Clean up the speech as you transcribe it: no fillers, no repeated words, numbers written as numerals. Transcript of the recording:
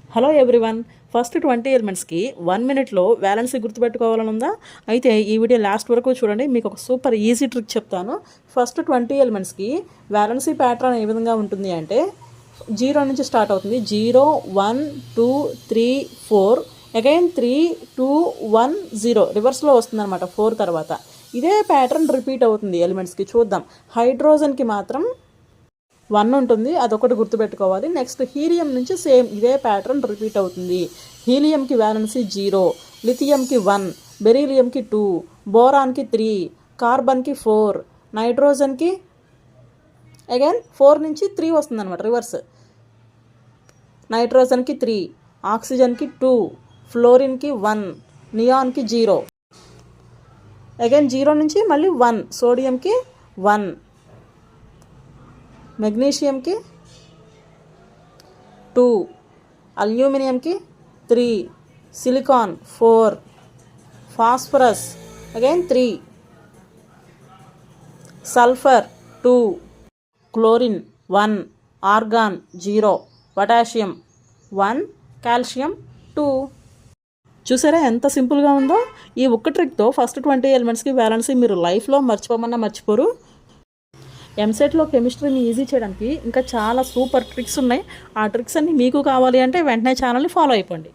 Hello everyone. First 20 ఎలిమెంట్స్కి 1 మినిట్లో valency గుర్తుపెట్టుకోవాలని ఉందా? అయితే ఈ వీడియో లాస్ట్ వరకు చూడండి, మీకు ఒక సూపర్ ఈజీ ట్రిక్ చెప్తాను. ఫస్ట్ 20 ఎలిమెంట్స్కి వ్యాలెన్సీ ప్యాటర్న్ ఏ విధంగా ఉంటుంది అంటే 0 నుంచి స్టార్ట్ అవుతుంది. 0 1 2 3 4 అగైన్ 3 2 1 0 రివర్స్లో వస్తుంది అనమాట 4 తర్వాత. ఇదే ప్యాటర్న్ రిపీట్ అవుతుంది ఎలిమెంట్స్కి. చూద్దాం. హైడ్రోజన్కి మాత్రం 1 ఉంటుంది, అదొకటి గుర్తుపెట్టుకోవాలి. నెక్స్ట్ హీలియం నుంచి సేమ్ ఇదే ప్యాటర్న్ రిపీట్ అవుతుంది. హీలియంకి వ్యాలెన్సీ 0, లిథియంకి 1, బెరీలియంకి 2, బోరాన్కి 3, కార్బన్కి 4, నైట్రోజన్కి అగైన్ 4 నుంచి 3 వస్తుంది అనమాట రివర్స్. నైట్రోజన్కి 3, ఆక్సిజన్కి 2, ఫ్లోరిన్కి 1, నియాన్కి 0, అగైన్ 0 నుంచి మళ్ళీ 1, సోడియంకి 1, మెగ్నీషియంకి 2, అల్యూమినియంకి 3, silicon 4, phosphorus again 3, sulphur 2, chlorine 1, organ 0, potassium 1, calcium 2. చూసారా ఎంత సింపుల్గా ఉందో? ఈ ఒక్క ట్రిక్తో ఫస్ట్ 20 ఎలిమెంట్స్కి బ్యాలెన్సీ మీరు లైఫ్లో మర్చిపోమన్నా మర్చిపోరు. ఎంసెట్లో కెమిస్ట్రీని ఈజీ చేయడానికి ఇంకా చాలా సూపర్ ట్రిక్స్ ఉన్నాయి. ఆ ట్రిక్స్ అన్నీ మీకు కావాలి అంటే వెంటనే ఛానల్ని ఫాలో అయిపోండి.